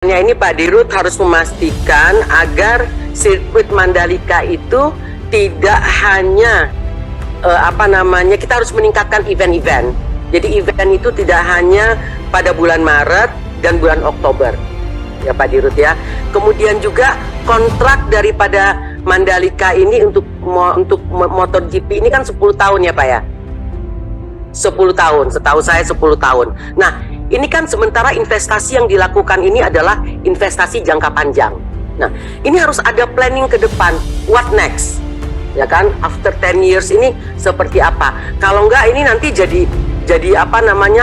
Ini Pak Dirut harus memastikan agar sirkuit Mandalika itu tidak hanya kita harus meningkatkan event-event. Jadi event itu tidak hanya pada bulan Maret dan bulan Oktober, ya Pak Dirut ya. Kemudian juga kontrak daripada Mandalika ini untuk MotoGP ini kan 10 tahun ya Pak ya. 10 tahun, setahu saya 10 tahun. Nah, ini kan sementara investasi yang dilakukan ini adalah investasi jangka panjang. Nah, ini harus ada planning ke depan. What next? Ya kan, after 10 years ini seperti apa? Kalau enggak ini nanti jadi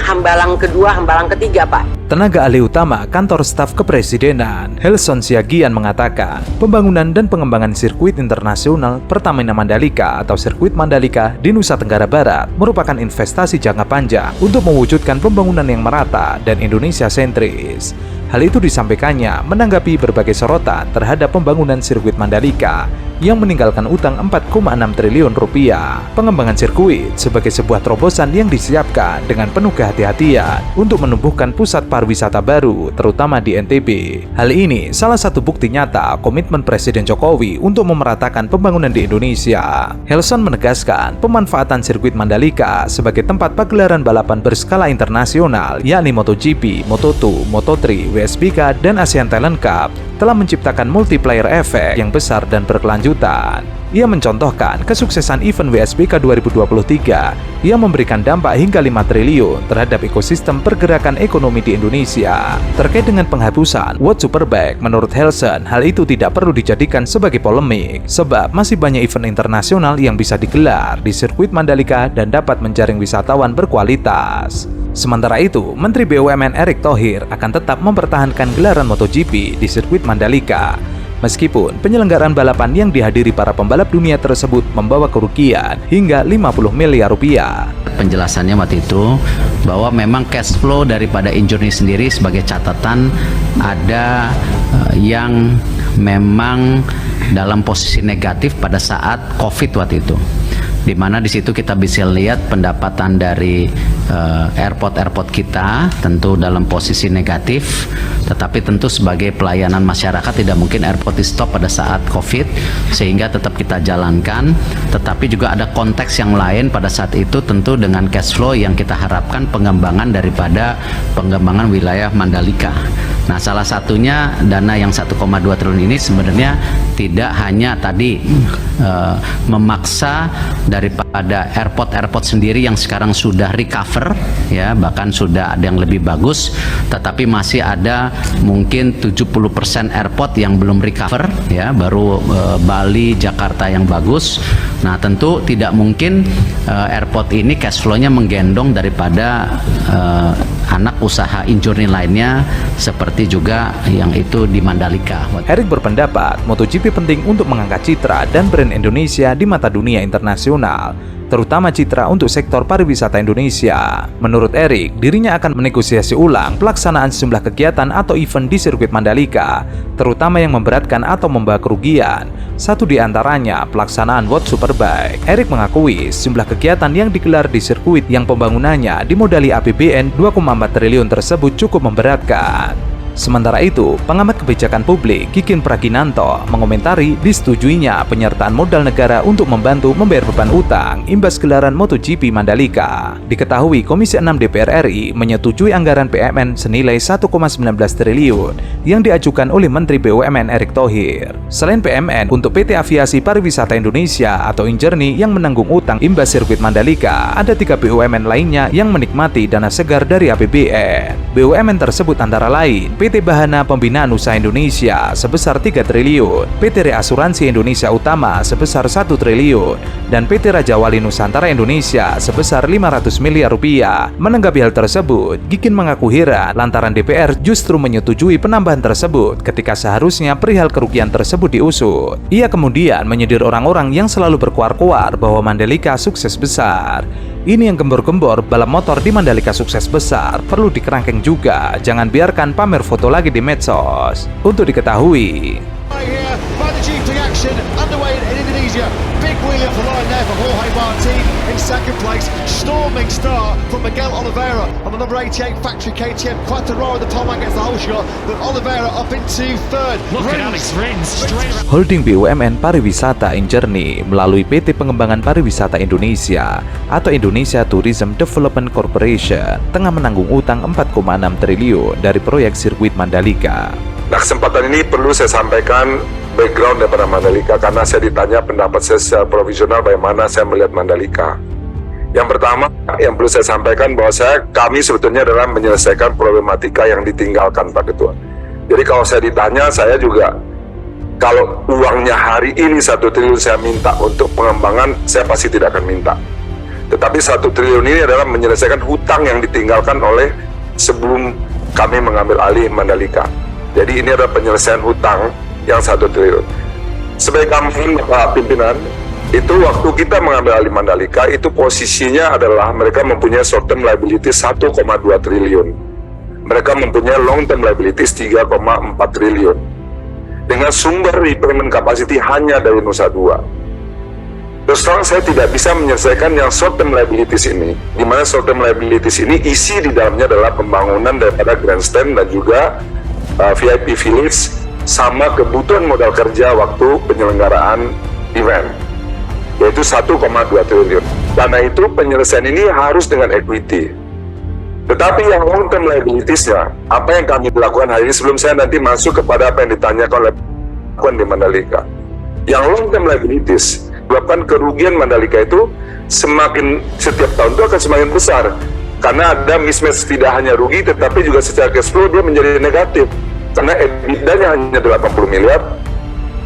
hambalang kedua, hambalang ketiga, Pak. Tenaga ahli utama Kantor Staf Kepresidenan, Helson Siagian mengatakan, pembangunan dan pengembangan sirkuit internasional Pertamina Mandalika atau sirkuit Mandalika di Nusa Tenggara Barat merupakan investasi jangka panjang untuk mewujudkan pembangunan yang merata dan Indonesia sentris. Hal itu disampaikannya menanggapi berbagai sorotan terhadap pembangunan sirkuit Mandalika yang meninggalkan utang 4,6 triliun rupiah. Pengembangan sirkuit sebagai sebuah terobosan yang disiapkan dengan penuh kehati-hatian untuk menumbuhkan pusat pariwisata baru, terutama di NTB. Hal ini salah satu bukti nyata komitmen Presiden Jokowi untuk memeratakan pembangunan di Indonesia. Helson menegaskan pemanfaatan sirkuit Mandalika sebagai tempat pagelaran balapan berskala internasional, yakni MotoGP, Moto2, Moto3, WSBK, dan ASEAN Talent Cup telah menciptakan multiplier efek yang besar dan berkelanjutan. Ia mencontohkan kesuksesan event WSBK 2023 yang memberikan dampak hingga 5 triliun terhadap ekosistem pergerakan ekonomi di Indonesia. Terkait dengan penghapusan World Superbike, menurut Helson, hal itu tidak perlu dijadikan sebagai polemik, sebab masih banyak event internasional yang bisa digelar di sirkuit Mandalika dan dapat menjaring wisatawan berkualitas. Sementara itu, Menteri BUMN Erick Thohir akan tetap mempertahankan gelaran MotoGP di sirkuit Mandalika. Meskipun penyelenggaraan balapan yang dihadiri para pembalap dunia tersebut membawa kerugian hingga 50 miliar rupiah. Penjelasannya waktu itu bahwa memang cash flow daripada injury sendiri sebagai catatan ada yang memang dalam posisi negatif pada saat COVID waktu itu. Di mana di situ kita bisa lihat pendapatan dari airport kita tentu dalam posisi negatif, tetapi tentu sebagai pelayanan masyarakat tidak mungkin airport di stop pada saat COVID, sehingga tetap kita jalankan. Tetapi juga ada konteks yang lain pada saat itu tentu dengan cash flow yang kita harapkan pengembangan daripada pengembangan wilayah Mandalika. Nah, salah satunya dana yang 1,2 triliun ini sebenarnya tidak hanya tadi memaksa daripada airport sendiri yang sekarang sudah recover ya, bahkan sudah ada yang lebih bagus, tetapi masih ada mungkin 70% airport yang belum recover ya, baru Bali, Jakarta yang bagus. Nah, tentu tidak mungkin airport ini cash flow-nya menggendong daripada anak usaha injurni lainnya seperti juga yang itu di Mandalika. Erick berpendapat MotoGP penting untuk mengangkat citra dan brand Indonesia di mata dunia internasional, terutama citra untuk sektor pariwisata Indonesia. Menurut Erick, dirinya akan menegosiasi ulang pelaksanaan sejumlah kegiatan atau event di sirkuit Mandalika, terutama yang memberatkan atau membawa kerugian. Satu di antaranya pelaksanaan World Superbike. Erick mengakui sejumlah kegiatan yang digelar di sirkuit yang pembangunannya dimodali APBN 2,4 triliun tersebut cukup memberatkan. Sementara itu, pengamat kebijakan publik Kikin Praginanto mengomentari disetujuinya penyertaan modal negara untuk membantu membayar beban utang imbas gelaran MotoGP Mandalika. Diketahui Komisi 6 DPR RI menyetujui anggaran PMN senilai 1,19 triliun yang diajukan oleh Menteri BUMN Erick Thohir. Selain PMN, untuk PT Aviasi Pariwisata Indonesia atau Injourney yang menanggung utang imbas sirkuit Mandalika, ada 3 BUMN lainnya yang menikmati dana segar dari APBN. BUMN tersebut antara lain PT Bahana Pembinaan Usaha Indonesia sebesar 3 triliun, PT Reasuransi Indonesia Utama sebesar 1 triliun, dan PT Raja Wali Nusantara Indonesia sebesar 500 miliar rupiah. Menanggapi hal tersebut, Gikin mengaku heran lantaran DPR justru menyetujui penambahan tersebut ketika seharusnya perihal kerugian tersebut diusut. Ia kemudian menyindir orang-orang yang selalu berkuar-kuar bahwa Mandalika sukses besar. Ini yang gembor-gembor balap motor di Mandalika sukses besar perlu dikerangkeng juga, jangan biarkan pamer foto lagi di medsos. Untuk diketahui, Right here, MotoGP action underway in Indonesia. Big big wheel off the line there for Jorge Martin in second place. Storming start from Miguel Oliveira on the number 88 factory KTM. Quartararo the poleman gets the whole shot, but Oliveira up into third. Look at Alex Rins straight around. Holding BUMN Pariwisata Injourney melalui PT Pengembangan Pariwisata Indonesia atau Indonesia Tourism Development Corporation tengah menanggung utang 4,6 triliun dari proyek sirkuit Mandalika. Nah, kesempatan ini perlu saya sampaikan background daripada Mandalika karena saya ditanya pendapat saya secara profesional bagaimana saya melihat Mandalika. Yang pertama yang perlu saya sampaikan bahwa kami sebetulnya adalah menyelesaikan problematika yang ditinggalkan Pak Ketua. Jadi kalau saya ditanya, saya juga kalau uangnya hari ini 1 triliun saya minta untuk pengembangan, saya pasti tidak akan minta. Tetapi 1 triliun ini adalah menyelesaikan hutang yang ditinggalkan oleh sebelum kami mengambil alih Mandalika. Jadi ini adalah penyelesaian hutang yang 1 triliun. Sebagai kami Bapak Pimpinan, itu waktu kita mengambil alih Mandalika, itu posisinya adalah mereka mempunyai short term liabilities 1,2 triliun. Mereka mempunyai long term liabilities 3,4 triliun. Dengan sumber repayment capacity hanya dari Nusa Dua. Terus terang saya tidak bisa menyelesaikan yang short term liabilities ini, di mana short term liabilities ini isi di dalamnya adalah pembangunan daripada grandstand dan juga VIP Village sama kebutuhan modal kerja waktu penyelenggaraan event, yaitu 1,2 triliun. Karena itu penyelesaian ini harus dengan equity. Tetapi yang long term liabilities-nya, apa yang kami lakukan hari ini sebelum saya nanti masuk kepada apa yang ditanyakan oleh di Mandalika. Yang long term liabilities, menyebabkan kerugian Mandalika itu semakin setiap tahun itu akan semakin besar. Karena ada mismatch, tidak hanya rugi tetapi juga secara cash flow dia menjadi negatif. Karena EBITDA-nya hanya 80 miliar,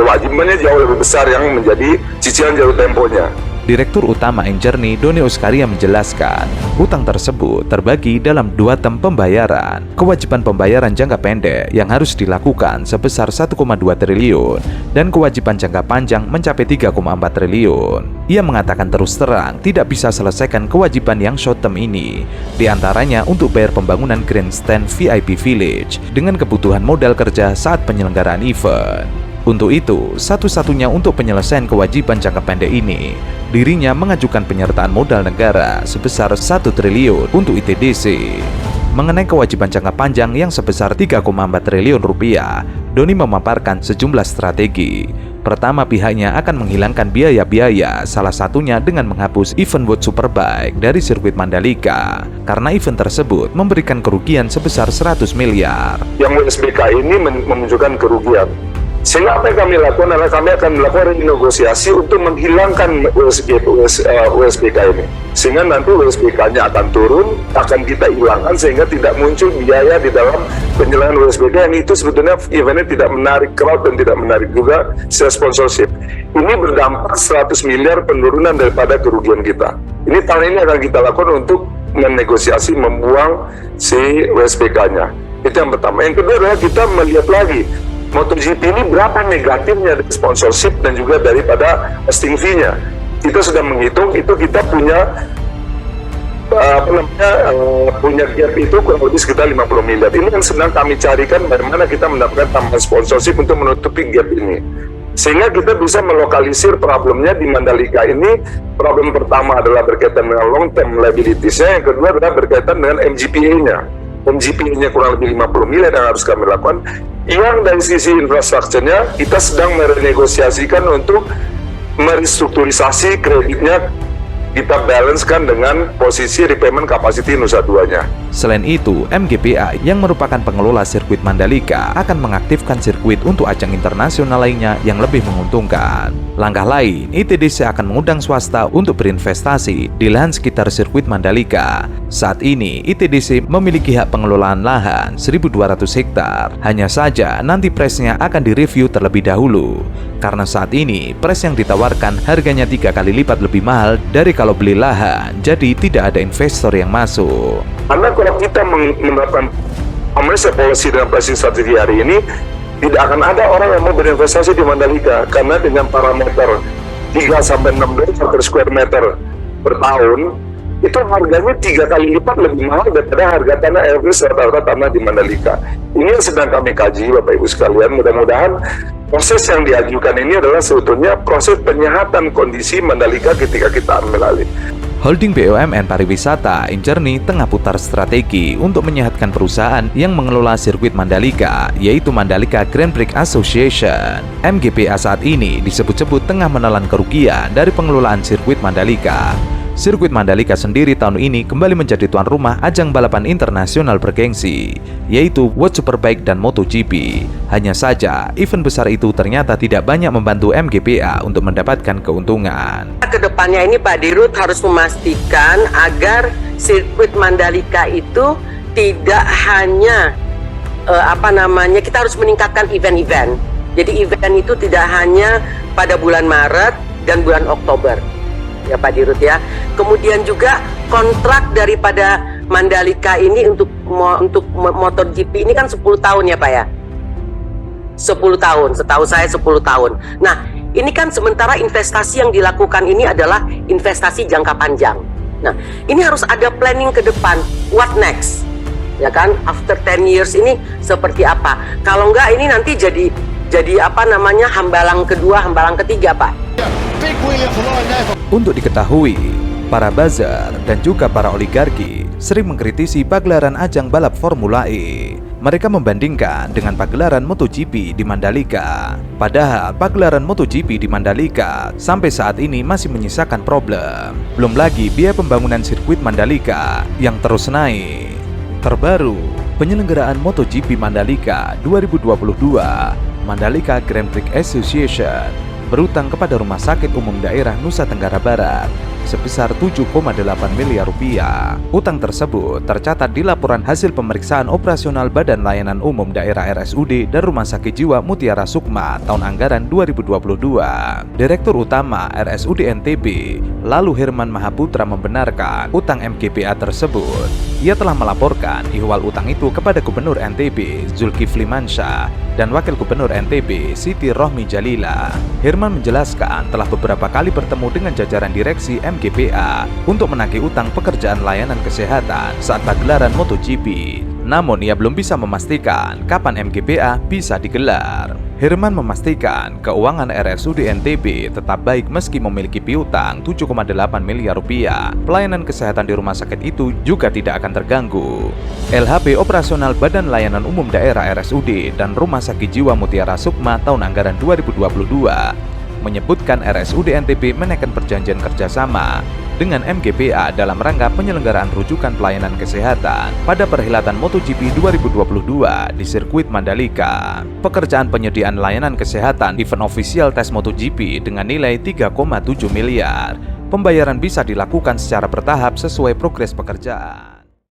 kewajibannya jauh lebih besar yang menjadi cicilan jatuh temponya. Direktur Utama Injourney Doni Oskaria menjelaskan, hutang tersebut terbagi dalam 2 tem pembayaran. Kewajiban pembayaran jangka pendek yang harus dilakukan sebesar 1,2 triliun dan kewajiban jangka panjang mencapai 3,4 triliun. Ia mengatakan terus terang tidak bisa selesaikan kewajiban yang short term ini, diantaranya untuk bayar pembangunan grandstand VIP Village dengan kebutuhan modal kerja saat penyelenggaraan event. Untuk itu, satu-satunya untuk penyelesaian kewajiban jangka pendek ini, dirinya mengajukan penyertaan modal negara sebesar 1 triliun untuk ITDC. Mengenai kewajiban jangka panjang yang sebesar 3,4 triliun rupiah, Doni memaparkan sejumlah strategi. Pertama, pihaknya akan menghilangkan biaya-biaya, salah satunya dengan menghapus event World Superbike dari sirkuit Mandalika, karena event tersebut memberikan kerugian sebesar 100 miliar. Yang WSBK ini menunjukkan kerugian. Sehingga apa yang kami lakukan adalah kami akan melakukan renegosiasi untuk menghilangkan WSBK ini. Sehingga nanti WSBK-nya akan turun, akan kita hilangkan sehingga tidak muncul biaya di dalam penyelenggaraan WSBK yang itu sebetulnya eventnya tidak menarik crowd dan tidak menarik juga secara sponsorship. Ini berdampak 100 miliar penurunan daripada kerugian kita. Ini tahun ini akan kita lakukan untuk menegosiasi membuang si WSBK-nya. Itu yang pertama. Yang kedua adalah kita melihat lagi MotoGP ini berapa negatifnya dari sponsorship dan juga daripada hosting fee-nya. Kita sudah menghitung itu kita punya punya gap itu kurang lebih sekitar 50 miliar. Ini yang sedang kami carikan bagaimana kita mendapatkan tambahan sponsorship untuk menutupi gap ini. Sehingga kita bisa melokalisir problemnya di Mandalika ini. Problem pertama adalah berkaitan dengan long term liabilities-nya, yang kedua adalah berkaitan dengan MGPA-nya. MGPA-nya kurang lebih 50 miliar yang harus kami lakukan. Yang dari sisi infrastrukturnya kita sedang merenegosiasikan untuk merestrukturisasi kreditnya, kita balancekan dengan posisi repayment capacity Nusa Duanya. Selain itu, MGPA yang merupakan pengelola sirkuit Mandalika akan mengaktifkan sirkuit untuk ajang internasional lainnya yang lebih menguntungkan. Langkah lain, ITDC akan mengundang swasta untuk berinvestasi di lahan sekitar sirkuit Mandalika. Saat ini, ITDC memiliki hak pengelolaan lahan 1.200 hektar. Hanya saja, nanti presnya akan direview terlebih dahulu. Karena saat ini, pres yang ditawarkan harganya 3 kali lipat lebih mahal dari kalau beli lahan, jadi tidak ada investor yang masuk. Karena kalau kita menerapkan commercial policy dan pricing strategi hari ini, tidak akan ada orang yang mau berinvestasi di Mandalika. Karena dengan parameter 3-6 dolar per square meter per tahun, itu harganya 3 kali lipat lebih mahal daripada harga tanah average rata-rata tanah di Mandalika. Ini yang sedang kami kaji Bapak Ibu sekalian. Mudah-mudahan proses yang diajukan ini adalah sebetulnya proses penyehatan kondisi Mandalika ketika kita ambil alih. Holding BUMN Pariwisata Injourney tengah putar strategi untuk menyehatkan perusahaan yang mengelola sirkuit Mandalika, yaitu Mandalika Grand Prix Association. MGPA saat ini disebut-sebut tengah menelan kerugian dari pengelolaan sirkuit Mandalika. Sirkuit Mandalika sendiri tahun ini kembali menjadi tuan rumah ajang balapan internasional bergengsi, yaitu World Superbike dan MotoGP. Hanya saja, event besar itu ternyata tidak banyak membantu MGPA untuk mendapatkan keuntungan. Kedepannya ini Pak Dirut harus memastikan agar sirkuit Mandalika itu tidak hanya kita harus meningkatkan event-event. Jadi event itu tidak hanya pada bulan Maret dan bulan Oktober. Ya Pak Dirut ya. Kemudian juga kontrak daripada Mandalika ini untuk MotoGP ini kan 10 tahun ya Pak ya. 10 tahun, setahu saya 10 tahun. Nah, ini kan sementara investasi yang dilakukan ini adalah investasi jangka panjang. Nah, ini harus ada planning ke depan. What next? Ya kan, after 10 years ini seperti apa? Kalau enggak ini nanti jadi hambalang kedua, hambalang ketiga Pak. Untuk diketahui, para buzzer dan juga para oligarki sering mengkritisi pagelaran ajang balap Formula E. Mereka membandingkan dengan pagelaran MotoGP di Mandalika. Padahal pagelaran MotoGP di Mandalika sampai saat ini masih menyisakan problem. Belum lagi biaya pembangunan sirkuit Mandalika yang terus naik. Terbaru, penyelenggaraan MotoGP Mandalika 2022, Mandalika Grand Prix Association berutang kepada Rumah Sakit Umum Daerah Nusa Tenggara Barat sebesar 7,8 miliar rupiah. Utang tersebut tercatat di laporan hasil pemeriksaan operasional Badan Layanan Umum Daerah RSUD dan Rumah Sakit Jiwa Mutiara Sukma tahun anggaran 2022. Direktur Utama RSUD NTB, lalu Herman Mahaputra membenarkan utang MGPA tersebut. Ia telah melaporkan ihwal utang itu kepada Gubernur NTB Zulkifli Mansyah dan Wakil Gubernur NTB Siti Rohmi Jalila. Herman menjelaskan telah beberapa kali bertemu dengan jajaran direksi MGPA untuk menagih utang pekerjaan layanan kesehatan saat pagelaran MotoGP. Namun ia belum bisa memastikan kapan MGPA bisa digelar. Herman memastikan keuangan RSUD NTB tetap baik meski memiliki piutang 7,8 miliar rupiah. Pelayanan kesehatan di rumah sakit itu juga tidak akan terganggu. LHP operasional Badan Layanan Umum Daerah RSUD dan Rumah Sakit Jiwa Mutiara Sukma tahun anggaran 2022 menyebutkan RSUD NTB menaikkan perjanjian kerjasama dengan MGPA dalam rangka penyelenggaraan rujukan pelayanan kesehatan pada perhelatan MotoGP 2022 di sirkuit Mandalika. Pekerjaan penyediaan layanan kesehatan event official tes MotoGP dengan nilai 3,7 miliar. Pembayaran bisa dilakukan secara bertahap sesuai progres pekerjaan.